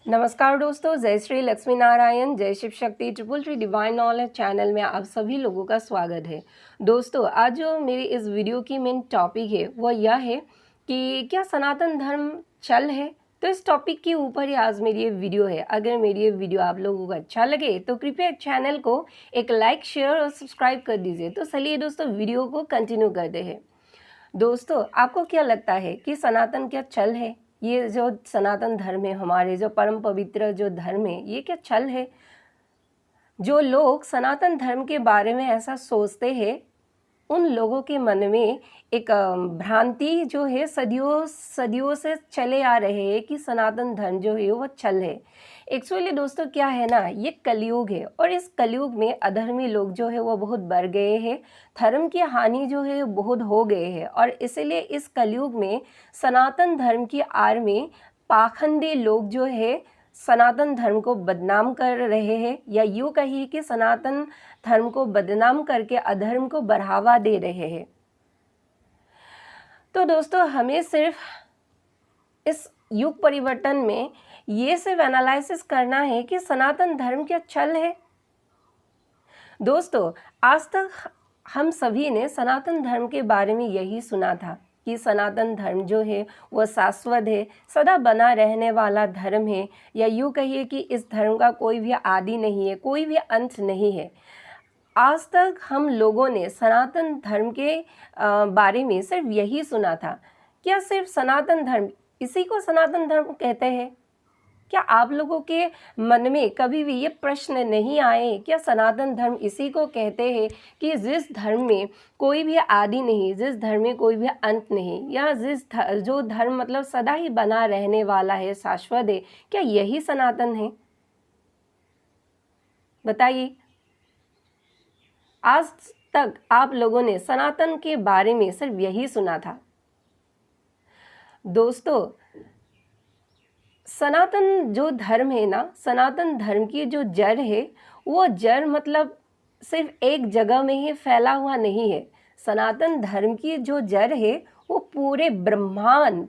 नमस्कार दोस्तों, जय श्री लक्ष्मी नारायण, जय Shiv Shakti triple three divine knowledge channel में आप सभी लोगों का स्वागत है। दोस्तों, आज जो मेरी इस वीडियो की मेन टॉपिक है वो यह है कि क्या सनातन धर्म छल है। तो इस टॉपिक के ऊपर ही आज मेरी ये वीडियो है। अगर मेरी ये वीडियो आप लोगों को अच्छा लगे तो कृपया चैनल को एक लाइक, शेयर और सब्सक्राइब कर दीजिए। तो चलिए दोस्तों, वीडियो को कंटिन्यू करते हैं। दोस्तों, आपको क्या लगता है कि सनातन क्या छल है? ये जो सनातन धर्म है, हमारे जो परम पवित्र जो धर्म है, ये क्या छल है? जो लोग सनातन धर्म के बारे में ऐसा सोचते हैं, उन लोगों के मन में एक भ्रांति जो है सदियों सदियों से चले आ रहे हैं कि सनातन धर्म जो है वो छल है। एक्चुअली दोस्तों क्या है ना, ये कलयुग है और इस कलयुग में अधर्मी लोग जो है वो बहुत बढ़ गए हैं। धर्म की हानि जो है बहुत हो गए हैं और इसलिए इस कलयुग में सनातन धर्म की आड़ में पाखंडी लोग जो है सनातन धर्म को बदनाम कर रहे हैं, या यूँ कहिए कि सनातन धर्म को बदनाम करके अधर्म को बढ़ावा दे रहे हैं। तो दोस्तों, हमें सिर्फ इस युग परिवर्तन में ये सिर्फ एनालिसिस करना है कि सनातन धर्म क्या छल है। दोस्तों, आज तक हम सभी ने सनातन धर्म के बारे में यही सुना था कि सनातन धर्म जो है वो शाश्वत है, सदा बना रहने वाला धर्म है, या यूँ कहिए कि इस धर्म का कोई भी आदि नहीं है, कोई भी अंत नहीं है। आज तक हम लोगों ने सनातन धर्म के बारे में सिर्फ यही सुना था। क्या सिर्फ सनातन धर्म, इसी को सनातन धर्म कहते हैं? क्या आप लोगों के मन में कभी भी ये प्रश्न नहीं आए क्या सनातन धर्म इसी को कहते हैं कि जिस धर्म में कोई भी आदि नहीं, जिस धर्म में कोई भी अंत नहीं, या जो धर्म मतलब सदा ही बना रहने वाला है, शाश्वत है, क्या यही सनातन है? बताइए। आज तक आप लोगों ने सनातन के बारे में सिर्फ यही सुना था। दोस्तों, सनातन जो धर्म है ना, सनातन धर्म की जो जड़ है, वो जड़ मतलब सिर्फ एक जगह में ही फैला हुआ नहीं है। सनातन धर्म की जो जड़ है वो पूरे ब्रह्मांड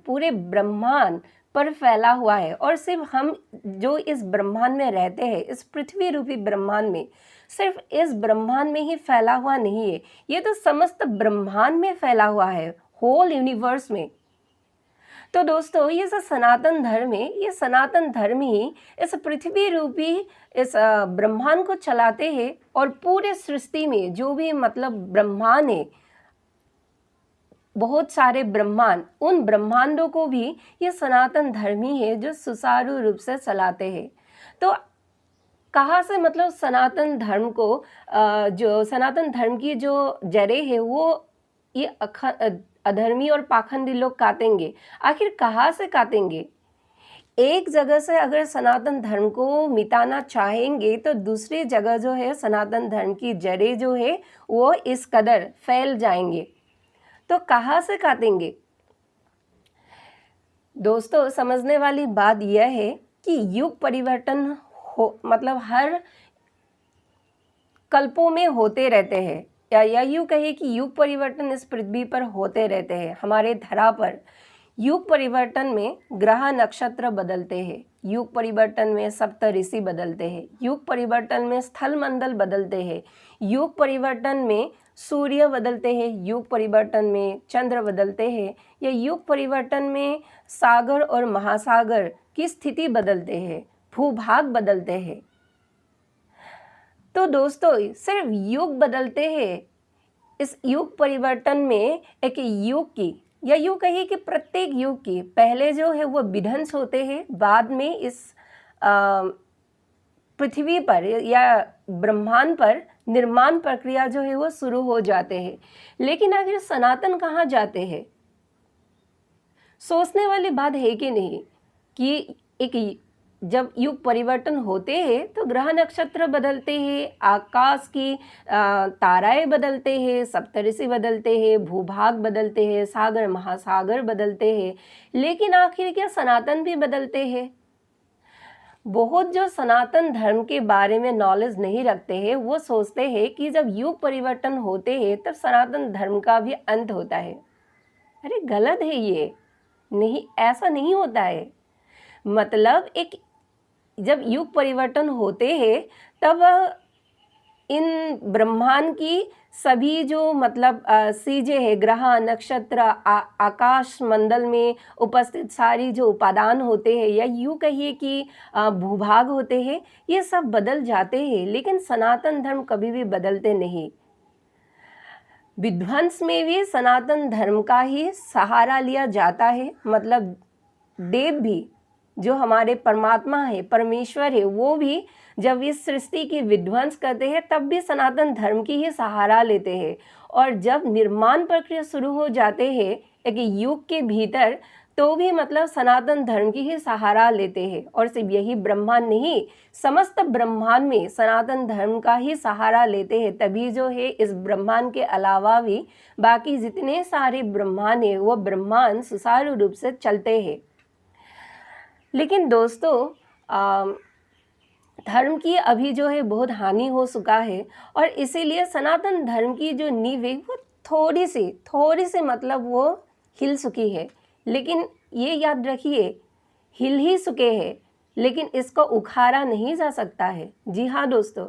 पर फैला हुआ है। और सिर्फ हम जो इस ब्रह्मांड में रहते हैं, इस पृथ्वी रूपी ब्रह्मांड में, सिर्फ इस ब्रह्मांड में ही फैला हुआ नहीं है, ये तो समस्त ब्रह्मांड में फैला हुआ है, होल यूनिवर्स में। तो दोस्तों, ये जो सनातन धर्म है, ये सनातन धर्म ही इस पृथ्वी रूपी इस ब्रह्मांड को चलाते हैं। और पूरे सृष्टि में जो भी मतलब ब्रह्मांड है, बहुत सारे ब्रह्मांड, उन ब्रह्मांडों को भी ये सनातन धर्म ही है जो सुचारू रूप से चलाते हैं। तो कहाँ से मतलब सनातन धर्म को जो सनातन धर्म की जो जड़ें है वो ये अधर्मी और पाखंडी लोग काटेंगे? आखिर कहाँ से काटेंगे? एक जगह से अगर सनातन धर्म को मिटाना चाहेंगे तो दूसरी जगह जो है सनातन धर्म की जड़ें जो है वो इस कदर फैल जाएंगे। तो कहाँ से काटेंगे? दोस्तों, समझने वाली बात यह है कि युग परिवर्तन हो मतलब हर कल्पों में होते रहते हैं, या यूँ कहिए कि युग परिवर्तन इस पृथ्वी पर होते रहते हैं। हमारे धरा पर युग परिवर्तन में ग्रह नक्षत्र बदलते हैं, युग परिवर्तन में सप्त ऋषि बदलते हैं, युग परिवर्तन में स्थल मंडल बदलते हैं, युग परिवर्तन में सूर्य बदलते हैं, युग परिवर्तन में चंद्र बदलते हैं, या युग परिवर्तन में सागर और महासागर की स्थिति बदलते हैं, भूभाग बदलते हैं। तो दोस्तों, सिर्फ युग बदलते हैं। इस युग परिवर्तन में एक युग की, या यूँ कहिए कि प्रत्येक युग की पहले जो है वो विध्वंस होते हैं, बाद में इस पृथ्वी पर या ब्रह्मांड पर निर्माण प्रक्रिया जो है वो शुरू हो जाते हैं। लेकिन आखिर सनातन कहाँ जाते हैं? सोचने वाली बात है कि नहीं कि एक जब युग परिवर्तन होते हैं तो ग्रह नक्षत्र बदलते हैं, आकाश की ताराएं बदलते हैं, सप्तऋषि बदलते हैं, भूभाग बदलते हैं, सागर महासागर बदलते हैं। लेकिन आखिर क्या सनातन भी बदलते हैं? बहुत जो सनातन धर्म के बारे में नॉलेज नहीं रखते हैं वो सोचते हैं कि जब युग परिवर्तन होते हैं तब सनातन धर्म का भी अंत होता है। अरे गलत है ये, नहीं, ऐसा नहीं होता है। मतलब एक जब युग परिवर्तन होते हैं तब इन ब्रह्मांड की सभी जो मतलब चीज़ें हैं, ग्रह नक्षत्र आकाश मंडल में उपस्थित सारी जो उपादान होते हैं, या यूँ कहिए कि भूभाग होते हैं, ये सब बदल जाते हैं, लेकिन सनातन धर्म कभी भी बदलते नहीं। विध्वंस में भी सनातन धर्म का ही सहारा लिया जाता है। मतलब देव भी, जो हमारे परमात्मा है, परमेश्वर है, वो भी जब इस सृष्टि की विध्वंस करते हैं तब भी सनातन धर्म की ही सहारा लेते हैं। और जब निर्माण प्रक्रिया शुरू हो जाते हैं एक युग के भीतर, तो भी मतलब सनातन धर्म की ही सहारा लेते हैं। और सिर्फ यही ब्रह्मांड नहीं, समस्त ब्रह्मांड में सनातन धर्म का ही सहारा लेते हैं। तभी जो है इस ब्रह्मांड के अलावा भी बाकी जितने सारे ब्रह्मांड हैं वो ब्रह्मांड सुचारू रूप से चलते हैं। लेकिन दोस्तों धर्म की अभी जो है बहुत हानि हो चुका है, और इसीलिए सनातन धर्म की जो नींव है वो थोड़ी सी मतलब वो हिल चुकी है। लेकिन ये याद रखिए, हिल ही चुके हैं, लेकिन इसको उखाड़ा नहीं जा सकता है। जी हाँ दोस्तों,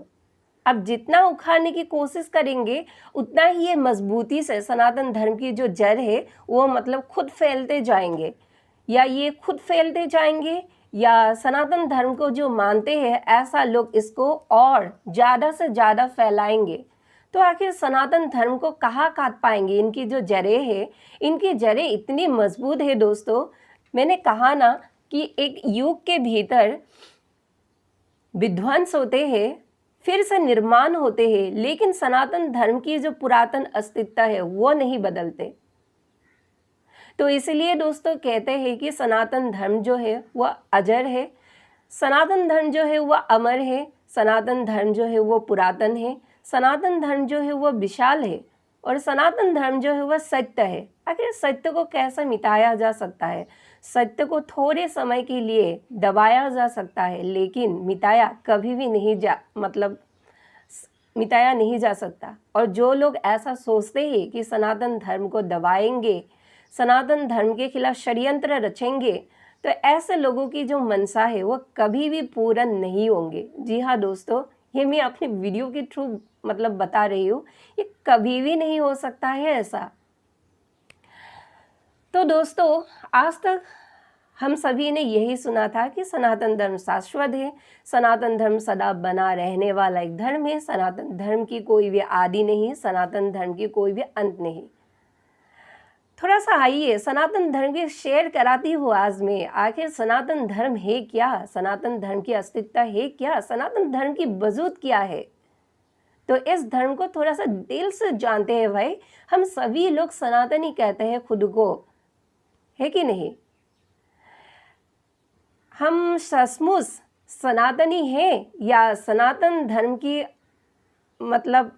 अब जितना उखाड़ने की कोशिश करेंगे उतना ही ये मजबूती से सनातन धर्म की जो जड़ है वो मतलब खुद फैलते जाएंगे, या ये खुद फैलते जाएंगे, या सनातन धर्म को जो मानते हैं ऐसा लोग इसको और ज़्यादा से ज़्यादा फैलाएंगे। तो आखिर सनातन धर्म को कहाँ काट पाएंगे? इनकी जो जड़ें हैं, इनकी जड़ें इतनी मजबूत है दोस्तों। मैंने कहा ना कि एक युग के भीतर विध्वंस होते हैं, फिर से निर्माण होते हैं, लेकिन सनातन धर्म की जो पुरातन अस्तित्व है वो नहीं बदलते। तो इसलिए दोस्तों कहते हैं कि सनातन धर्म जो है वह अजर है, सनातन धर्म जो है वह अमर है, सनातन धर्म जो है वो पुरातन है, सनातन धर्म जो है वह विशाल है, और सनातन धर्म जो है वह सत्य है। आखिर सत्य को कैसे मिटाया जा सकता है? सत्य को थोड़े समय के लिए दबाया जा सकता है, लेकिन मिटाया कभी भी नहीं मिटाया नहीं जा सकता। और जो लोग ऐसा सोचते हैं कि सनातन धर्म को दबाएंगे, सनातन धर्म के खिलाफ षड्यंत्र रचेंगे, तो ऐसे लोगों की जो मनसा है वो कभी भी पूर्ण नहीं होंगे। जी हाँ दोस्तों, ये मैं अपने वीडियो के थ्रू मतलब बता रही हूँ, ये कभी भी नहीं हो सकता है ऐसा। तो दोस्तों आज तक हम सभी ने यही सुना था कि सनातन धर्म शाश्वत है, सनातन धर्म सदा बना रहने वाला एक धर्म है, सनातन धर्म की कोई भी आदि नहीं, सनातन धर्म की कोई भी अंत नहीं। थोड़ा सा आइए सनातन धर्म की शेयर कराती हूँ आज मैं। आखिर सनातन धर्म है क्या? सनातन धर्म की अस्तित्व है क्या? सनातन धर्म की वजूद क्या है? तो इस धर्म को थोड़ा सा दिल से जानते हैं भाई। हम सभी लोग सनातनी कहते हैं खुद को, है कि नहीं? हम सचमुच सनातनी हैं, या सनातन धर्म की मतलब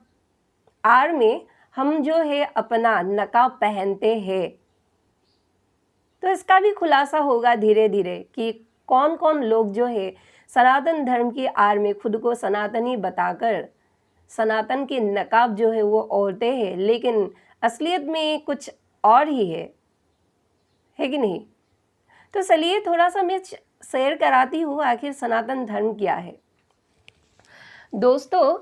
आड़ में हम जो है अपना नकाब पहनते हैं? तो इसका भी खुलासा होगा धीरे धीरे कि कौन कौन लोग जो है सनातन धर्म की आड़ में खुद को सनातनी बताकर सनातन की नकाब जो है वो ओढ़ते हैं, लेकिन असलियत में कुछ और ही है कि नहीं? तो चलिए थोड़ा सा मैं शेयर कराती हूँ आखिर सनातन धर्म क्या है। दोस्तों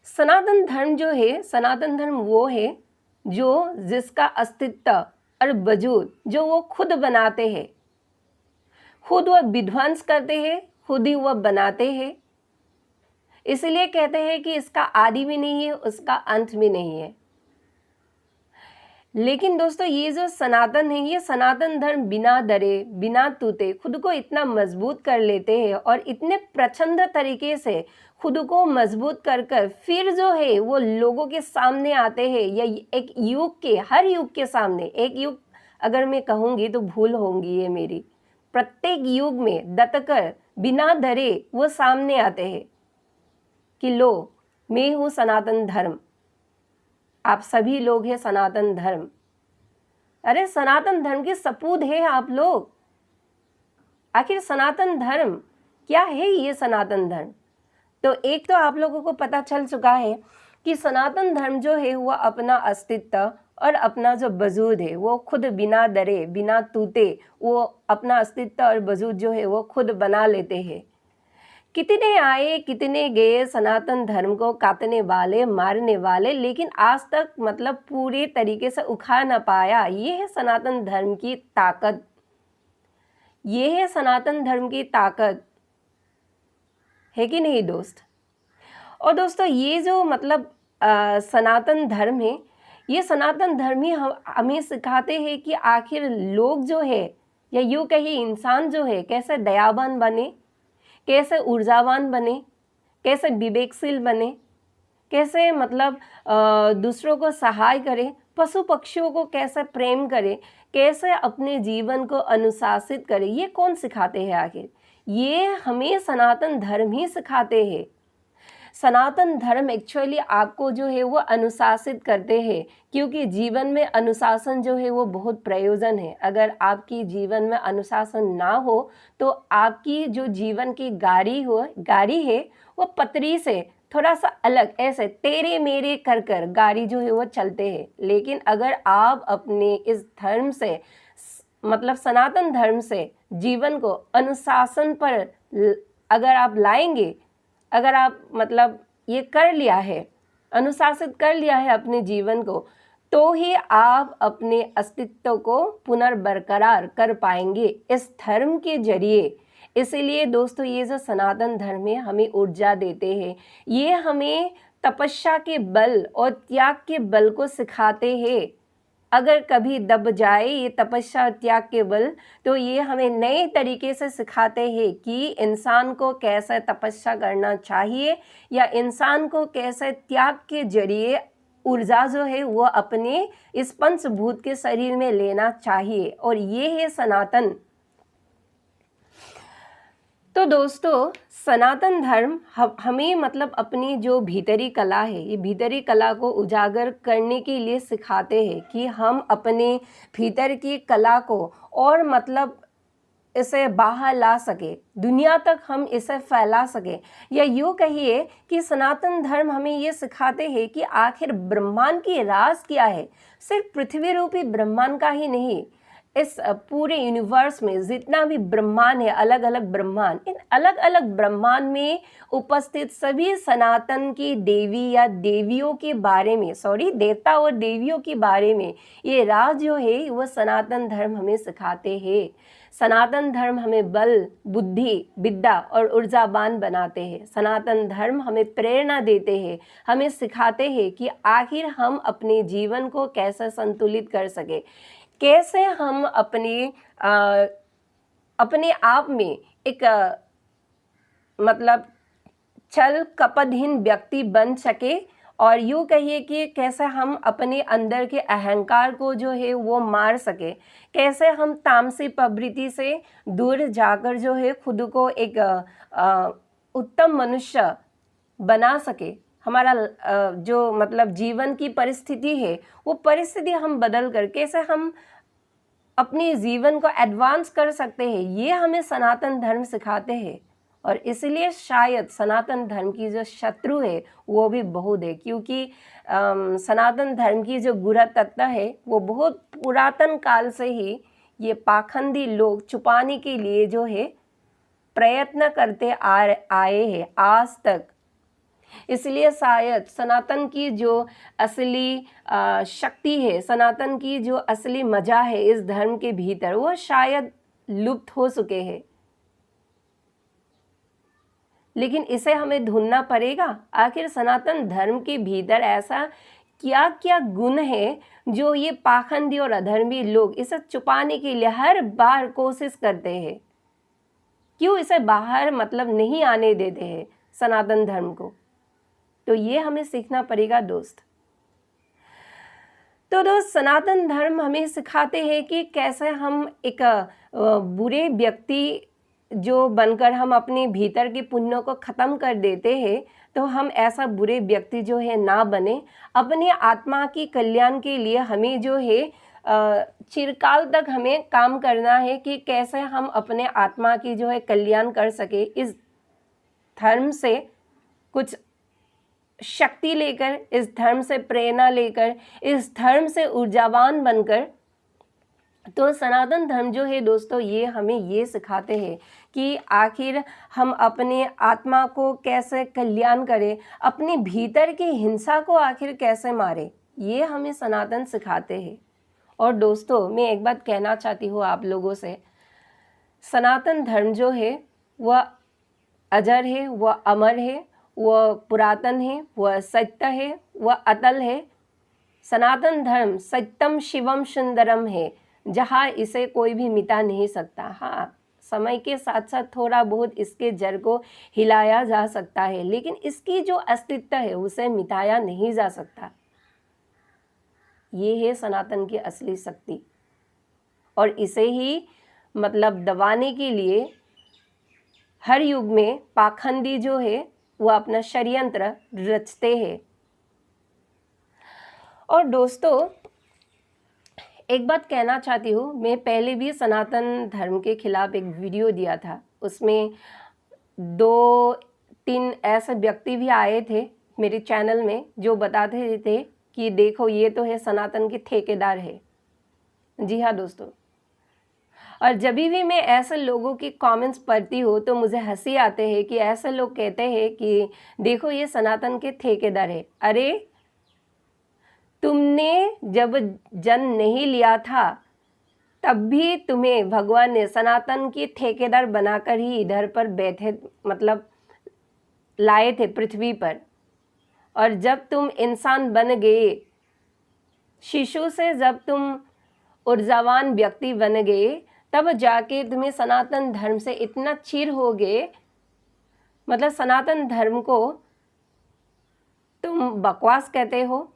सनातन धर्म जो है, सनातन धर्म वो है जो जिसका अस्तित्व और वजूद जो वो खुद बनाते हैं, खुद वह विध्वंस करते हैं, खुद ही वह बनाते हैं। इसलिए कहते हैं कि इसका आदि भी नहीं है, उसका अंत भी नहीं है। लेकिन दोस्तों ये जो सनातन है, ये सनातन धर्म बिना डरे बिना टूटे खुद को इतना मजबूत कर लेते हैं, और इतने प्रचंड तरीके से खुद को मजबूत कर फिर जो है वो लोगों के सामने आते हैं, या एक युग के हर युग के सामने, एक युग अगर मैं कहूँगी तो भूल होंगी ये मेरी, प्रत्येक युग में डटकर बिना डरे वो सामने आते हैं कि लो मैं हूँ सनातन धर्म, आप सभी लोग हैं सनातन धर्म। अरे सनातन धर्म के सपूत है आप लोग। आखिर सनातन धर्म क्या है? ये सनातन धर्म तो एक तो आप लोगों को पता चल चुका है कि सनातन धर्म जो है वो अपना अस्तित्व और अपना जो वजूद है वो खुद बिना डरे बिना टूटे वो अपना अस्तित्व और वजूद जो है वो खुद बना लेते हैं। कितने आए कितने गए सनातन धर्म को काटने वाले, मारने वाले, लेकिन आज तक मतलब पूरे तरीके से उखाड़ ना पाया। ये है सनातन धर्म की ताकत, ये है सनातन धर्म की ताकत, है कि नहीं दोस्त। और दोस्तों ये जो मतलब सनातन धर्म है, ये सनातन धर्म ही हमें सिखाते हैं कि आखिर लोग जो है, या यूँ कहिए इंसान जो है, कैसे दयावान बने, कैसे ऊर्जावान बने, कैसे विवेकशील बने, कैसे मतलब दूसरों को सहाय करे, पशु पक्षियों को कैसे प्रेम करे, कैसे अपने जीवन को अनुशासित करे। ये कौन सिखाते हैं आखिर? ये हमें सनातन धर्म ही सिखाते हैं। सनातन धर्म एक्चुअली आपको जो है वो अनुशासित करते हैं, क्योंकि जीवन में अनुशासन जो है वो बहुत प्रयोजन है। अगर आपकी जीवन में अनुशासन ना हो तो आपकी जो जीवन की गाड़ी है वो पटरी से थोड़ा सा अलग ऐसे तेरे मेरे कर कर गाड़ी जो है वो चलते हैं। लेकिन अगर आप अपने इस धर्म से मतलब सनातन धर्म से जीवन को अनुशासन पर अगर आप लाएंगे, अगर आप मतलब ये कर लिया है, अनुशासित कर लिया है अपने जीवन को, तो ही आप अपने अस्तित्व को पुनर्बरकरार कर पाएंगे इस धर्म के जरिए। इसीलिए दोस्तों ये जो सनातन धर्म है हमें ऊर्जा देते हैं, ये हमें तपस्या के बल और त्याग के बल को सिखाते हैं। अगर कभी दब जाए ये तपस्या त्याग के बल, तो ये हमें नए तरीके से सिखाते हैं कि इंसान को कैसे तपस्या करना चाहिए, या इंसान को कैसे त्याग के जरिए ऊर्जा जो है वो अपने इस पंचभूत के शरीर में लेना चाहिए। और ये है सनातन। तो दोस्तों सनातन धर्म हमें मतलब अपनी जो भीतरी कला है, ये भीतरी कला को उजागर करने के लिए सिखाते हैं कि हम अपने भीतर की कला को और मतलब इसे बाहर ला सके, दुनिया तक हम इसे फैला सके। या यूँ कहिए कि सनातन धर्म हमें ये सिखाते हैं कि आखिर ब्रह्मांड की राज क्या है। सिर्फ पृथ्वी रूपी ब्रह्मांड का ही नहीं, इस पूरे यूनिवर्स में जितना भी ब्रह्मांड है, अलग अलग ब्रह्मांड, इन अलग अलग ब्रह्मांड में उपस्थित सभी सनातन की देवी या देवियों के बारे में, देवता और देवियों के बारे में ये राज जो है वो सनातन धर्म हमें सिखाते हैं। सनातन धर्म हमें बल, बुद्धि, विद्या और ऊर्जावान बनाते हैं। सनातन धर्म हमें प्रेरणा देते हैं, हमें सिखाते हैं कि आखिर हम अपने जीवन को कैसे संतुलित कर सके, कैसे हम अपने आप में एक मतलब छल कपटहीन व्यक्ति बन सके। और यूँ कहिए कि कैसे हम अपने अंदर के अहंकार को जो है वो मार सके, कैसे हम तामसी प्रवृत्ति से दूर जाकर जो है खुद को एक उत्तम मनुष्य बना सके। हमारा जो मतलब जीवन की परिस्थिति है वो परिस्थिति हम बदल कर कैसे हम अपने जीवन को एडवांस कर सकते हैं, ये हमें सनातन धर्म सिखाते हैं। और इसलिए शायद सनातन धर्म की जो शत्रु है वो भी बहुत है, क्योंकि सनातन धर्म की जो बुरा तत्व है वो बहुत पुरातन काल से ही ये पाखंडी लोग छुपाने के लिए जो है प्रयत्न करते आए हैं आज तक। इसलिए शायद सनातन की जो असली शक्ति है, सनातन की जो असली मजा है इस धर्म के भीतर, वो शायद लुप्त हो चुके हैं। लेकिन इसे हमें ढूंढना पड़ेगा। आखिर सनातन धर्म के भीतर ऐसा क्या क्या गुण है जो ये पाखंडी और अधर्मी लोग इसे छुपाने के लिए हर बार कोशिश करते हैं। क्यों इसे बाहर मतलब नहीं आने देते हैं सनातन धर्म को? तो ये हमें सीखना पड़ेगा दोस्त। तो दोस्त सनातन धर्म हमें सिखाते हैं कि कैसे हम एक बुरे व्यक्ति जो बनकर हम अपने भीतर के पुण्यों को ख़त्म कर देते हैं, तो हम ऐसा बुरे व्यक्ति जो है ना बने। अपने आत्मा की कल्याण के लिए हमें जो है चिरकाल तक हमें काम करना है कि कैसे हम अपने आत्मा की जो है कल्याण कर सके। इस धर्म से कुछ शक्ति लेकर, इस धर्म से प्रेरणा लेकर, इस धर्म से ऊर्जावान बनकर। तो सनातन धर्म जो है दोस्तों ये हमें ये सिखाते हैं कि आखिर हम अपने आत्मा को कैसे कल्याण करें, अपने भीतर की हिंसा को आखिर कैसे मारें, ये हमें सनातन सिखाते हैं। और दोस्तों, मैं एक बात कहना चाहती हूँ आप लोगों से, सनातन धर्म जो है वह अजर है, वह अमर है, वह पुरातन है, वह सत्य है, वह अतल है। सनातन धर्म सत्यम शिवम सुंदरम है, जहाँ इसे कोई भी मिटा नहीं सकता। हाँ, समय के साथ साथ थोड़ा बहुत इसके जड़ को हिलाया जा सकता है, लेकिन इसकी जो अस्तित्व है उसे मिटाया नहीं जा सकता। ये है सनातन की असली शक्ति, और इसे ही मतलब दबाने के लिए हर युग में पाखंडी जो है वो अपना षड्यंत्र रचते हैं। और दोस्तों, एक बात कहना चाहती हूँ, मैं पहले भी सनातन धर्म के खिलाफ एक वीडियो दिया था। उसमें 2-3 ऐसे व्यक्ति भी आए थे मेरे चैनल में जो बताते थे कि देखो ये तो है सनातन के ठेकेदार है। जी हाँ दोस्तों, और जब भी मैं ऐसे लोगों की कमेंट्स पढ़ती हूँ तो मुझे हंसी आते हैं कि ऐसे लोग कहते हैं कि देखो ये सनातन के ठेकेदार है। अरे, तुमने जब जन्म नहीं लिया था तब भी तुम्हें भगवान ने सनातन की ठेकेदार बनाकर ही इधर पर बैठे मतलब लाए थे पृथ्वी पर। और जब तुम इंसान बन गए, शिशु से जब तुम ऊर्जावान व्यक्ति बन गए, तब जाके तुम्हें सनातन धर्म से इतना चिढ़ हो गए, मतलब सनातन धर्म को तुम बकवास कहते हो।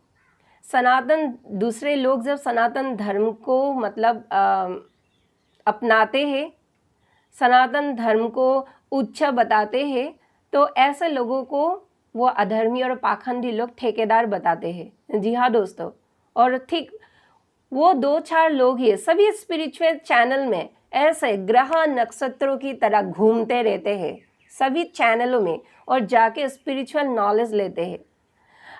सनातन दूसरे लोग जब सनातन धर्म को मतलब अपनाते हैं, सनातन धर्म को उच्च बताते हैं, तो ऐसे लोगों को वो अधर्मी और पाखंडी लोग ठेकेदार बताते हैं। जी हाँ दोस्तों, और ठीक वो 2-4 लोग ही सभी स्पिरिचुअल चैनल में ऐसे ग्रह नक्षत्रों की तरह घूमते रहते हैं सभी चैनलों में, और जाके स्पिरिचुअल नॉलेज लेते हैं।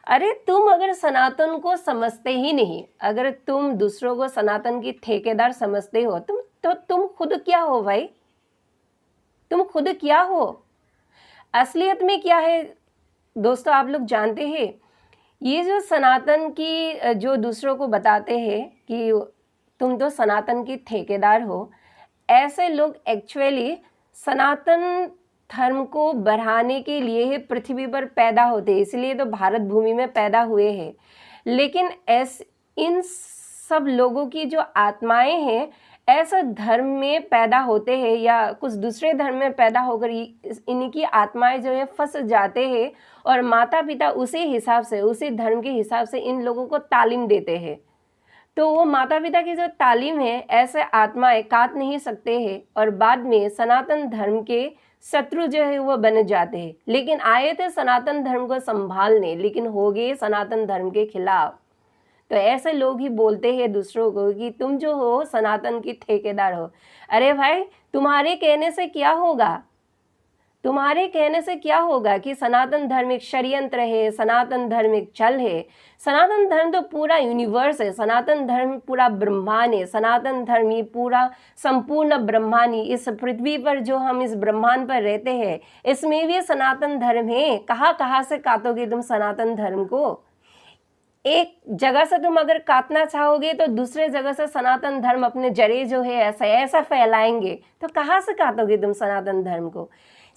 अरे, तुम अगर सनातन को समझते ही नहीं, अगर तुम दूसरों को सनातन की ठेकेदार समझते हो, तुम खुद क्या हो भाई? तुम खुद क्या हो? असलियत में क्या है दोस्तों, आप लोग जानते हैं? ये जो सनातन की जो दूसरों को बताते हैं कि तुम तो सनातन की ठेकेदार हो, ऐसे लोग एक्चुअली सनातन धर्म को बढ़ाने के लिए ही पृथ्वी पर पैदा होते हैं, इसलिए तो भारत भूमि में पैदा हुए हैं। लेकिन इन सब लोगों की जो आत्माएं हैं ऐसा धर्म में पैदा होते हैं या कुछ दूसरे धर्म में पैदा होकर इनकी आत्माएं जो है फंस जाते हैं, और माता पिता उसी हिसाब से उसी धर्म के हिसाब से इन लोगों को तालीम देते हैं। तो वो माता पिता की जो तालीम है ऐसे आत्माएं काट नहीं सकते हैं, और बाद में सनातन धर्म के शत्रु जो है वो बन जाते हैं। लेकिन आए थे सनातन धर्म को संभालने, लेकिन हो गए सनातन धर्म के खिलाफ। तो ऐसे लोग ही बोलते हैं दूसरों को कि तुम जो हो सनातन की ठेकेदार हो। अरे भाई, तुम्हारे कहने से क्या होगा? तुम्हारे कहने से क्या होगा कि सनातन धर्म एक षड्यंत्र है, सनातन धर्म एक छल है? सनातन धर्म तो पूरा यूनिवर्स है, सनातन धर्म पूरा ब्रह्मांड है, सनातन धर्म ये पूरा संपूर्ण ब्रह्मांड, इस पृथ्वी पर जो हम इस ब्रह्मांड पर रहते हैं इसमें भी सनातन धर्म है। कहाँ से काटोगे तुम सनातन धर्म को? एक जगह से तुम अगर काटना चाहोगे तो दूसरे जगह से सनातन धर्म अपने जड़े जो है ऐसा फैलाएंगे, तो कहाँ से काटोगे तुम सनातन धर्म को?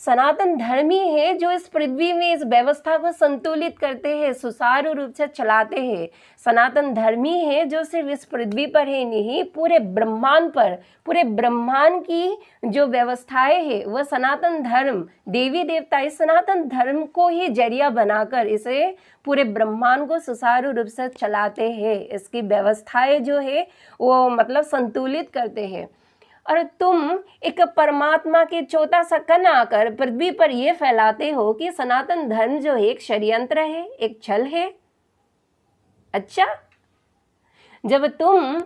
सनातन धर्म ही है जो इस पृथ्वी में इस व्यवस्था को संतुलित करते हैं, सुचारू रूप से चलाते हैं। सनातन धर्म ही है जो सिर्फ इस पृथ्वी पर ही नहीं, पूरे ब्रह्मांड पर, पूरे ब्रह्मांड की जो व्यवस्थाएं है वह सनातन धर्म, देवी देवता इस सनातन धर्म को ही जरिया बनाकर इसे पूरे ब्रह्मांड को सुचारू रूप से चलाते हैं। इसकी व्यवस्थाएं जो है वो मतलब संतुलित करते हैं। और तुम एक परमात्मा के छोटा सा कण आकर पृथ्वी पर यह फैलाते हो कि सनातन धर्म जो है एक षड्यंत्र है, एक छल है। अच्छा, जब तुम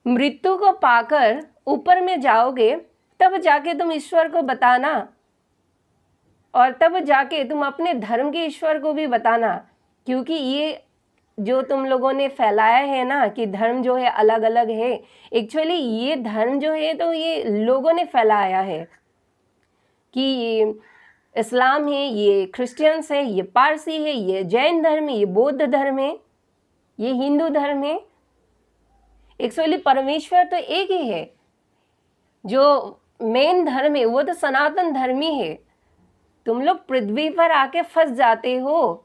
मृत्यु को पाकर ऊपर में जाओगे तब जाके तुम ईश्वर को बताना, और तब जाके तुम अपने धर्म के ईश्वर को भी बताना, क्योंकि ये जो तुम लोगों ने फैलाया है ना कि धर्म जो है अलग अलग है, एक्चुअली ये धर्म जो है तो ये लोगों ने फैलाया है कि ये इस्लाम है, ये क्रिश्चियंस है, ये पारसी है, ये जैन धर्म है, ये बौद्ध धर्म है, ये हिंदू धर्म है। एक्चुअली परमेश्वर तो एक ही है, जो मेन धर्म है वो तो सनातन धर्म ही है। तुम लोग पृथ्वी पर आके फंस जाते हो,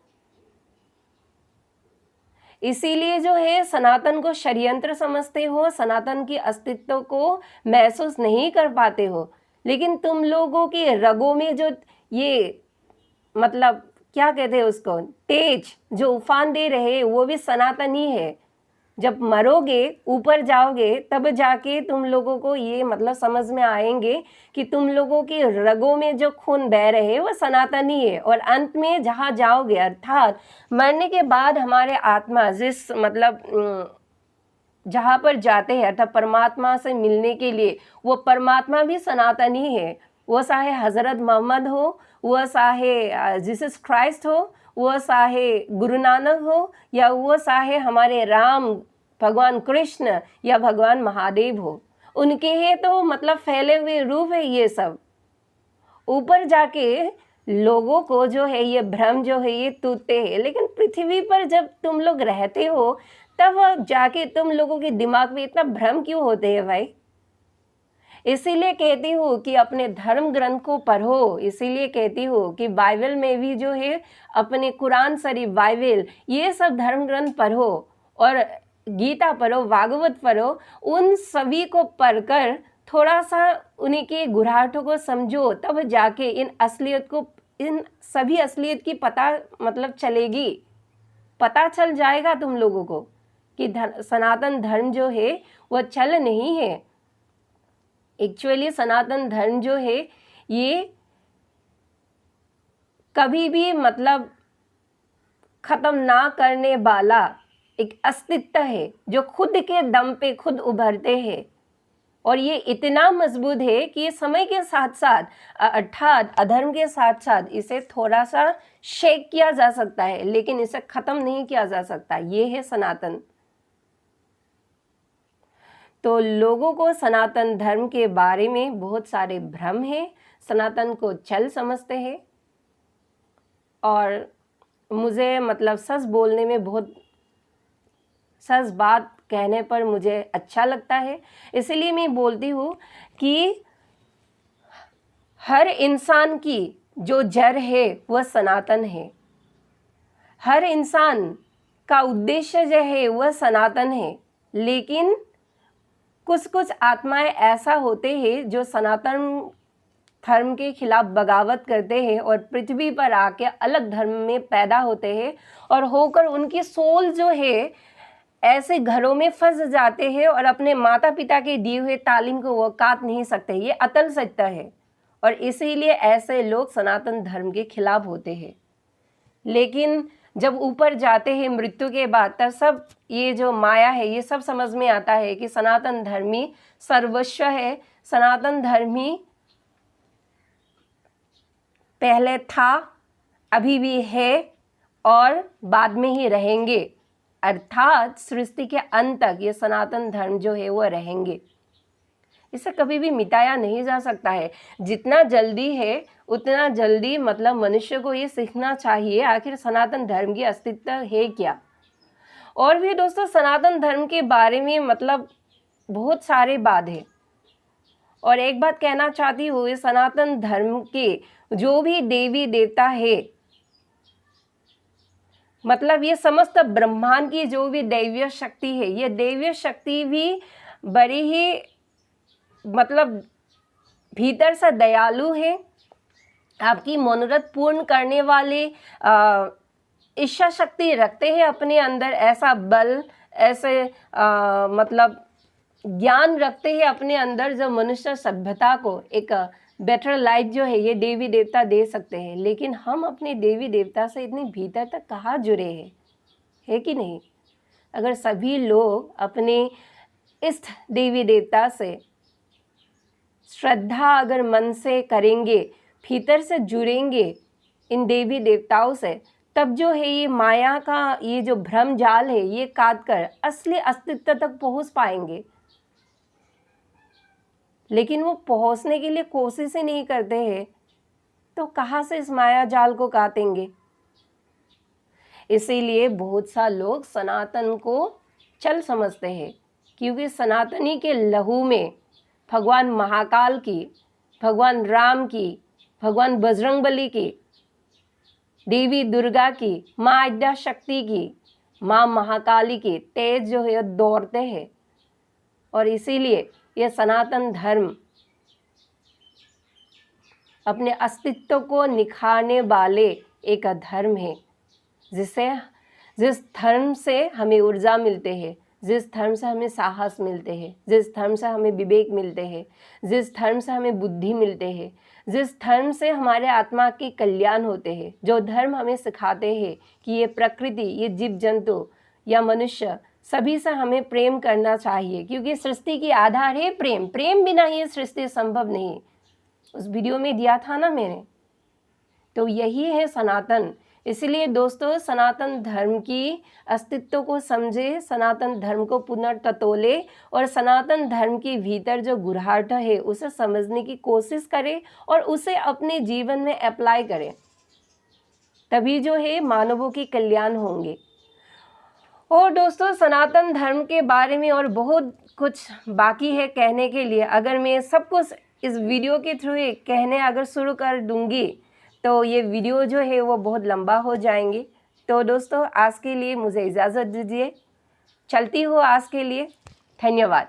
इसीलिए जो है सनातन को षड्यंत्र समझते हो, सनातन की अस्तित्व को महसूस नहीं कर पाते हो। लेकिन तुम लोगों की रगों में जो ये मतलब क्या कहते हैं उसको, तेज जो उफान दे रहे वो भी सनातन ही है। जब मरोगे ऊपर जाओगे तब जाके तुम लोगों को ये मतलब समझ में आएंगे कि तुम लोगों की रगों में जो खून बह रहे वो सनातनी है। और अंत में जहाँ जाओगे अर्थात मरने के बाद हमारे आत्मा जिस मतलब जहाँ पर जाते हैं अर्थात परमात्मा से मिलने के लिए, वो परमात्मा भी सनातनी है। वो चाहे हज़रत मोहम्मद हो, वो चाहे जीसस क्राइस्ट हो, वो चाहे गुरु नानक हो, या वो चाहे हमारे राम भगवान कृष्ण या भगवान महादेव हो, उनके ही तो मतलब फैले हुए रूप है ये सब। ऊपर जाके लोगों को जो है ये भ्रम जो है ये टूटते हैं। लेकिन पृथ्वी पर जब तुम लोग रहते हो तब जाके तुम लोगों के दिमाग में इतना भ्रम क्यों होते हैं भाई? इसीलिए कहती हूँ कि अपने धर्म ग्रंथ को पढ़ो। इसीलिए कहती हूँ कि बाइबल में भी जो है अपने कुरान शरीफ, बाइबल, ये सब धर्म ग्रंथ पढ़ो और गीता पढ़ो, भागवत पढ़ो। उन सभी को पढ़कर थोड़ा सा उन्हीं के गुराहटों को समझो, तब जाके इन सभी असलियत की पता मतलब चलेगी। पता चल जाएगा तुम लोगों को कि सनातन धर्म जो है वो चल नहीं है। एक्चुअली सनातन धर्म जो है ये कभी भी मतलब खत्म ना करने वाला एक अस्तित्व है जो खुद के दम पे खुद उभरते हैं। और ये इतना मजबूत है कि समय के साथ साथ अर्थात अधर्म के साथ साथ इसे थोड़ा सा शेक किया जा सकता है, लेकिन इसे खत्म नहीं किया जा सकता। ये है सनातन। तो लोगों को सनातन धर्म के बारे में बहुत सारे भ्रम हैं, सनातन को छल समझते हैं। और मुझे मतलब सच बोलने में बहुत सच बात कहने पर मुझे अच्छा लगता है, इसलिए मैं बोलती हूँ कि हर इंसान की जो जड़ है वह सनातन है। हर इंसान का उद्देश्य जो है वह सनातन है। लेकिन कुछ कुछ आत्माएं ऐसा होते हैं जो सनातन धर्म के खिलाफ बगावत करते हैं और पृथ्वी पर आके अलग धर्म में पैदा होते हैं, और होकर उनकी सोल जो है ऐसे घरों में फंस जाते हैं और अपने माता पिता के दिए हुए तालीम को वो काट नहीं सकते। ये अतल सत्य है, और इसीलिए ऐसे लोग सनातन धर्म के खिलाफ होते हैं। लेकिन जब ऊपर जाते हैं मृत्यु के बाद, तब सब ये जो माया है ये सब समझ में आता है कि सनातन धर्मी सर्वस्व है। सनातन धर्मी पहले था, अभी भी है और बाद में ही रहेंगे। अर्थात सृष्टि के अंत तक ये सनातन धर्म जो है वो रहेंगे। इसे कभी भी मिटाया नहीं जा सकता है। जितना जल्दी है उतना जल्दी मतलब मनुष्य को ये सीखना चाहिए आखिर सनातन धर्म की अस्तित्व है क्या। और भी दोस्तों सनातन धर्म के बारे में मतलब बहुत सारे बात है। और एक बात कहना चाहती हूँ, ये सनातन धर्म के जो भी देवी देवता है, मतलब ये समस्त ब्रह्मांड की जो भी दैवीय शक्ति है, ये दैवीय शक्ति भी बड़ी ही मतलब भीतर से दयालु है। आपकी मनोरथ पूर्ण करने वाले इच्छा शक्ति रखते हैं अपने अंदर, ऐसा बल, ऐसे मतलब ज्ञान रखते हैं अपने अंदर जो मनुष्य सभ्यता को एक बेटर लाइफ जो है ये देवी देवता दे सकते हैं। लेकिन हम अपने देवी देवता से इतने भीतर तक कहाँ जुड़े हैं, है कि नहीं? अगर सभी लोग अपने इष्ट देवी देवता से श्रद्धा अगर मन से करेंगे, भीतर से जुड़ेंगे इन देवी देवताओं से, तब जो है ये माया का ये जो भ्रम जाल है ये काट कर असली अस्तित्व तक पहुंच पाएंगे। लेकिन वो पहुंचने के लिए कोशिश ही नहीं करते हैं, तो कहाँ से इस माया जाल को काटेंगे। इसीलिए बहुत सा लोग सनातन को चल समझते हैं, क्योंकि सनातनी के लहू में भगवान महाकाल की, भगवान राम की, भगवान बजरंगबली की, देवी दुर्गा की, माँ आद्या शक्ति की, माँ महाकाली की तेज जो है दौड़ते हैं। और इसीलिए यह सनातन धर्म अपने अस्तित्व को निखारने वाले एक धर्म है, जिस धर्म से हमें ऊर्जा मिलते हैं, जिस धर्म से हमें साहस मिलते हैं, जिस धर्म से हमें विवेक मिलते हैं, जिस धर्म से हमें बुद्धि मिलते हैं, जिस धर्म से हमारे आत्मा के कल्याण होते हैं, जो धर्म हमें सिखाते हैं कि ये प्रकृति, ये जीव जंतु या मनुष्य सभी से हमें प्रेम करना चाहिए, क्योंकि सृष्टि की आधार है प्रेम। प्रेम बिना ये सृष्टि संभव नहीं, उस वीडियो में दिया था ना मैंने। तो यही है सनातन। इसलिए दोस्तों, सनातन धर्म की अस्तित्व को समझे, सनातन धर्म को पुनर्टटोले और सनातन धर्म के भीतर जो गुरहाट है उसे समझने की कोशिश करें और उसे अपने जीवन में अप्लाई करें। तभी जो है मानवों की कल्याण होंगे। और दोस्तों, सनातन धर्म के बारे में और बहुत कुछ बाकी है कहने के लिए। अगर मैं सब कुछ इस वीडियो के थ्रू कहने अगर शुरू कर दूंगी तो ये वीडियो जो है वो बहुत लंबा हो जाएंगे। तो दोस्तों, आज के लिए मुझे इजाज़त दीजिए, चलती हूँ आज के लिए। धन्यवाद।